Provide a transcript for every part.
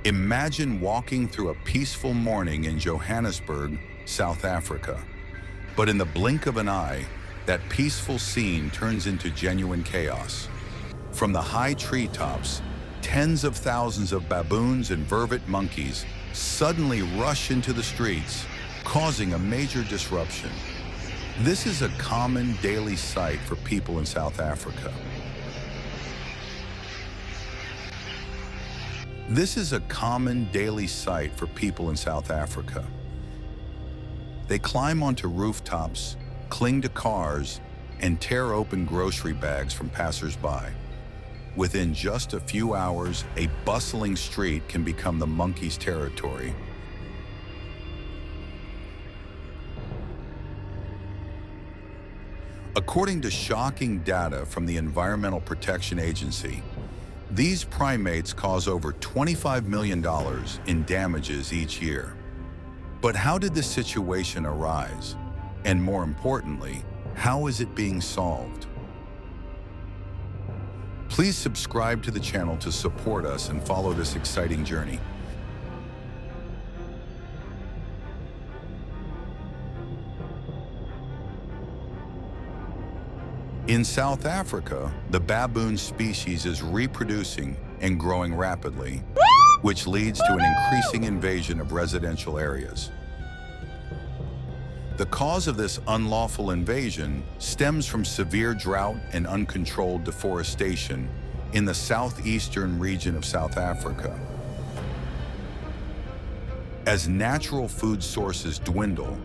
Imagine walking through a peaceful morning in Johannesburg, South Africa. But in the blink of an eye, that peaceful scene turns into genuine chaos. From the high treetops, tens of thousands of baboons and vervet monkeys suddenly rush into the streets, causing a major disruption. This is a common daily sight for people in South Africa. This is a common daily sight for people in South Africa. They climb onto rooftops, cling to cars, and tear open grocery bags from passers-by. Within just a few hours, a bustling street can become the monkeys' territory. According to shocking data from the Environmental Protection Agency, these primates cause over $25 million in damages each year. But how did this situation arise? And more importantly, how is it being solved? Please subscribe to the channel to support us and follow this exciting journey. In South Africa, the baboon species is reproducing and growing rapidly, which leads to an increasing invasion of residential areas. The cause of this unlawful invasion stems from severe drought and uncontrolled deforestation in the southeastern region of South Africa. As natural food sources dwindle,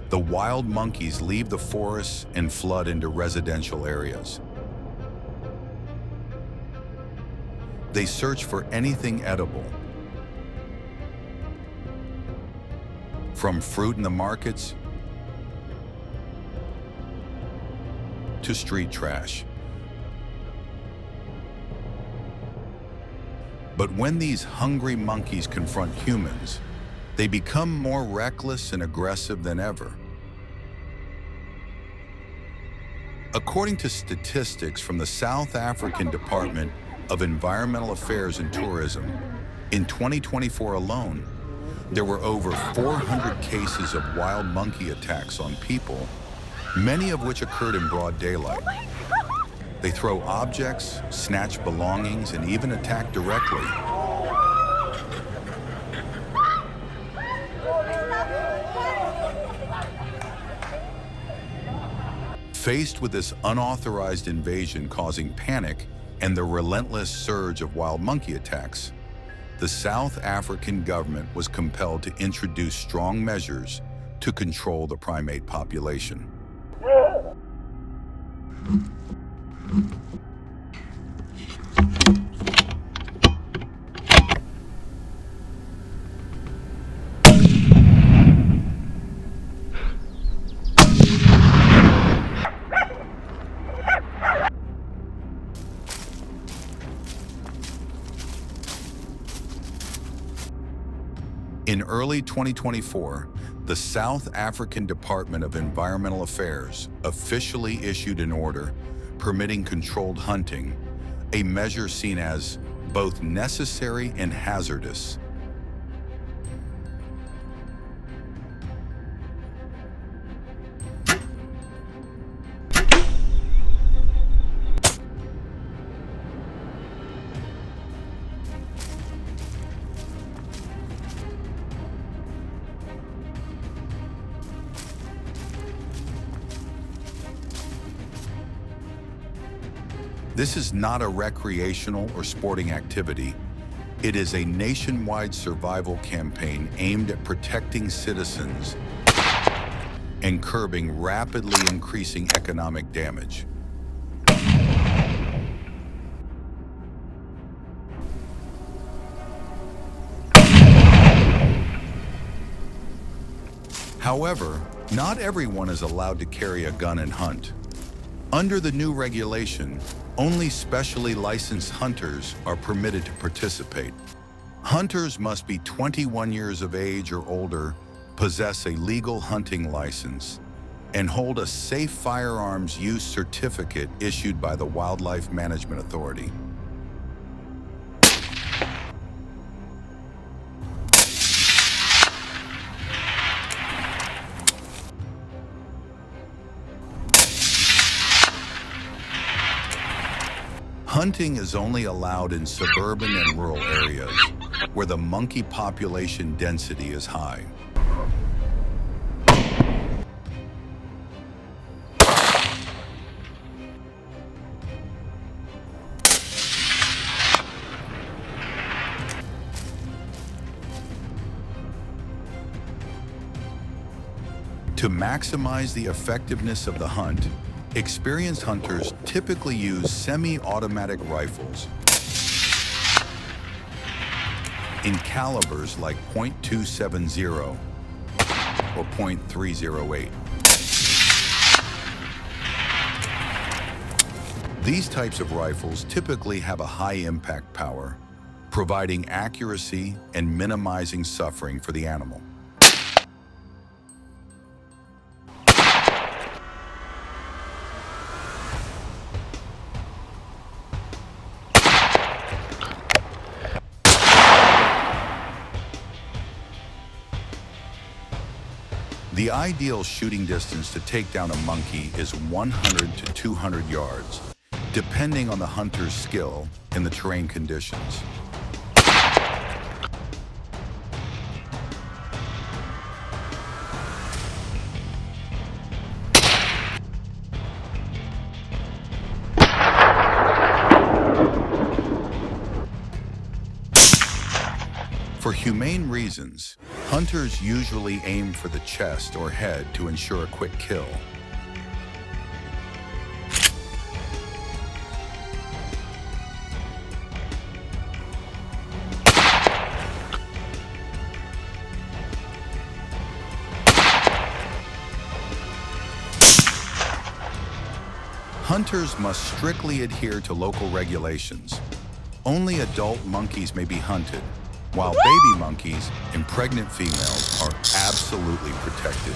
the wild monkeys leave the forests and flood into residential areas. They search for anything edible, from fruit in the markets to street trash. But when these hungry monkeys confront humans, they become more reckless and aggressive than ever. According to statistics from the South African Department of Environmental Affairs and Tourism, in 2024 alone, there were over 400 cases of wild monkey attacks on people, many of which occurred in broad daylight. They throw objects, snatch belongings, and even attack directly. Faced with this unauthorized invasion causing panic and the relentless surge of wild monkey attacks, the South African government was compelled to introduce strong measures to control the primate population. In early 2024, the South African Department of Environmental Affairs officially issued an order permitting controlled hunting, a measure seen as both necessary and hazardous. This is not a recreational or sporting activity. It is a nationwide survival campaign aimed at protecting citizens and curbing rapidly increasing economic damage. However, not everyone is allowed to carry a gun and hunt. Under the new regulation, only specially licensed hunters are permitted to participate. Hunters must be 21 years of age or older, possess a legal hunting license, and hold a safe firearms use certificate issued by the Wildlife Management Authority. Hunting is only allowed in suburban and rural areas where the monkey population density is high. To maximize the effectiveness of the hunt, experienced hunters typically use semi-automatic rifles in calibers like .270 or .308. These types of rifles typically have a high impact power, providing accuracy and minimizing suffering for the animal. The ideal shooting distance to take down a monkey is 100 to 200 yards, depending on the hunter's skill and the terrain conditions. For humane reasons, hunters usually aim for the chest or head to ensure a quick kill. Hunters must strictly adhere to local regulations. Only adult monkeys may be hunted, while baby monkeys and pregnant females are absolutely protected.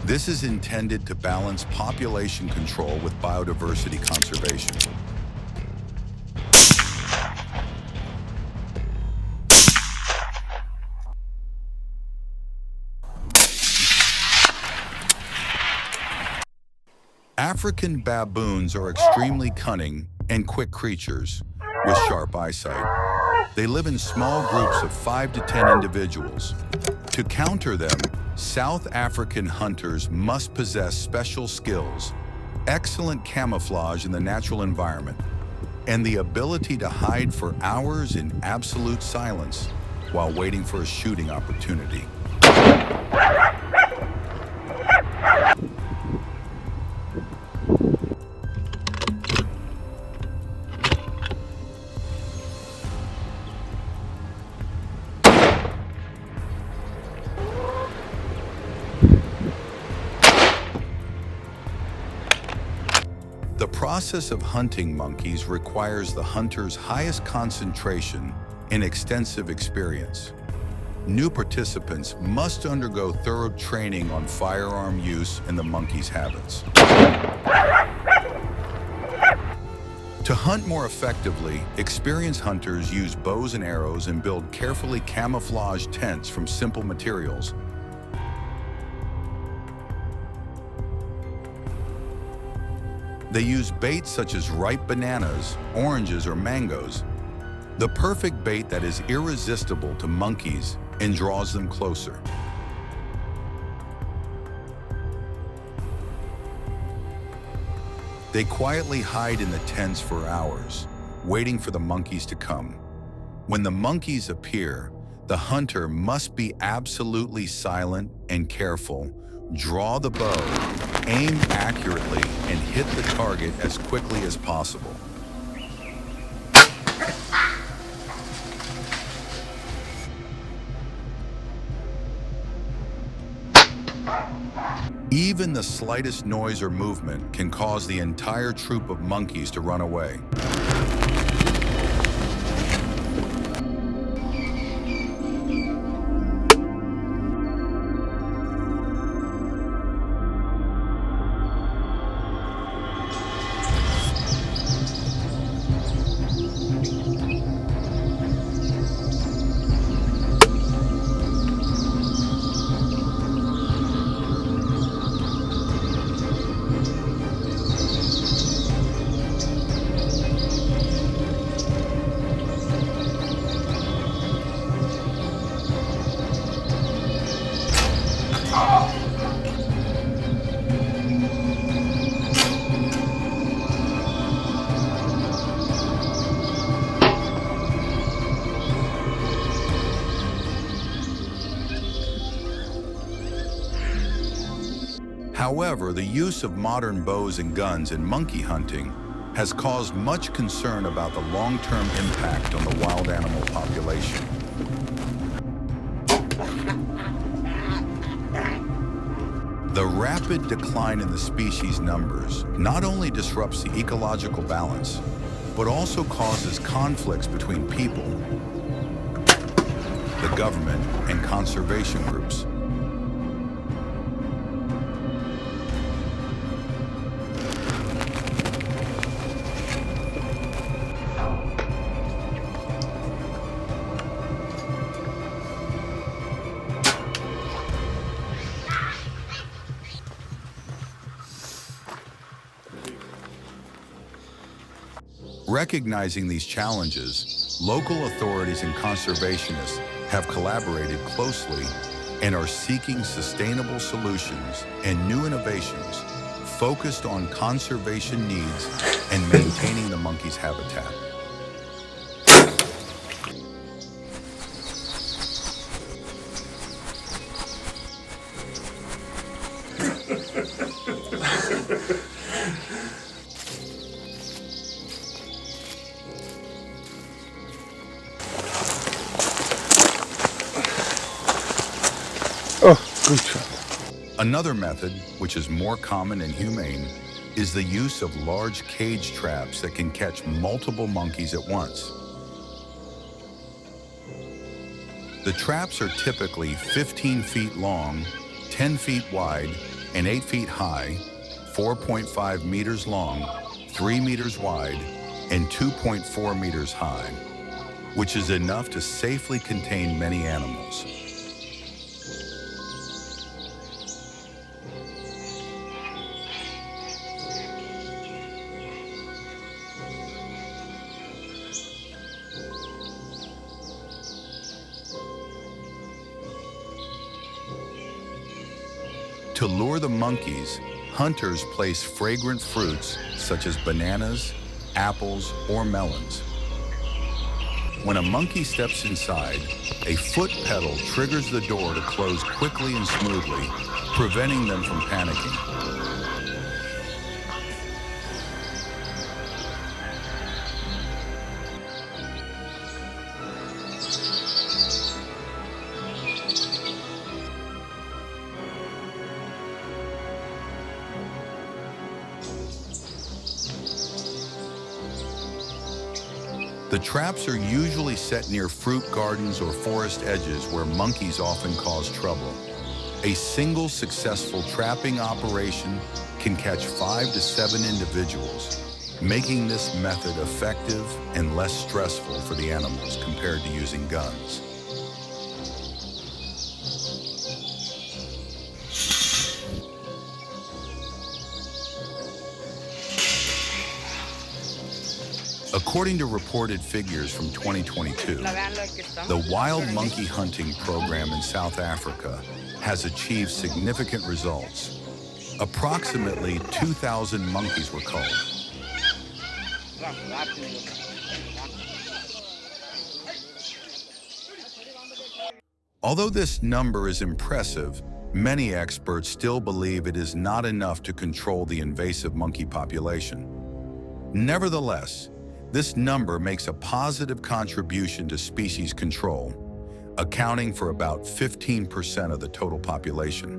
This is intended to balance population control with biodiversity conservation. African baboons are extremely cunning and quick creatures with sharp eyesight. They live in small groups of 5 to 10 individuals. To counter them, South African hunters must possess special skills, excellent camouflage in the natural environment, and the ability to hide for hours in absolute silence while waiting for a shooting opportunity. The process of hunting monkeys requires the hunter's highest concentration and extensive experience. New participants must undergo thorough training on firearm use and the monkey's habits. To hunt more effectively, experienced hunters use bows and arrows and build carefully camouflaged tents from simple materials. They use baits such as ripe bananas, oranges, or mangoes, the perfect bait that is irresistible to monkeys and draws them closer. They quietly hide in the tents for hours, waiting for the monkeys to come. When the monkeys appear, the hunter must be absolutely silent and careful, draw the bow, aim accurately, and hit the target as quickly as possible. Even the slightest noise or movement can cause the entire troop of monkeys to run away. However, the use of modern bows and guns in monkey hunting has caused much concern about the long-term impact on the wild animal population. The rapid decline in the species numbers not only disrupts the ecological balance, but also causes conflicts between people, the government, and conservation groups. Recognizing these challenges, local authorities and conservationists have collaborated closely and are seeking sustainable solutions and new innovations focused on conservation needs and maintaining the monkey's habitat. Oh, good job. Another method, which is more common and humane, is the use of large cage traps that can catch multiple monkeys at once. The traps are typically 15 feet long, 10 feet wide, and 8 feet high, 4.5 meters long, 3 meters wide, and 2.4 meters high, which is enough to safely contain many animals. To lure the monkeys, hunters place fragrant fruits such as bananas, apples, or melons. When a monkey steps inside, a foot pedal triggers the door to close quickly and smoothly, preventing them from panicking. The traps are usually set near fruit gardens or forest edges where monkeys often cause trouble. A single successful trapping operation can catch 5 to 7 individuals, making this method effective and less stressful for the animals compared to using guns. According to reported figures from 2022, the wild monkey hunting program in South Africa has achieved significant results. Approximately 2,000 monkeys were culled. Although this number is impressive, many experts still believe it is not enough to control the invasive monkey population. Nevertheless, this number makes a positive contribution to species control, accounting for about 15% of the total population.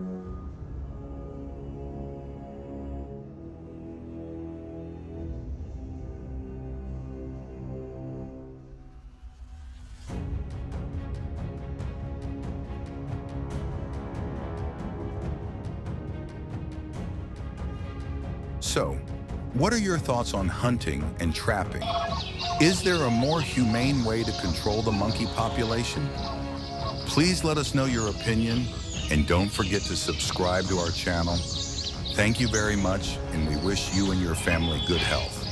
So, what are your thoughts on hunting and trapping? Is there a more humane way to control the monkey population? Please let us know your opinion, and don't forget to subscribe to our channel. Thank you very much, and we wish you and your family good health.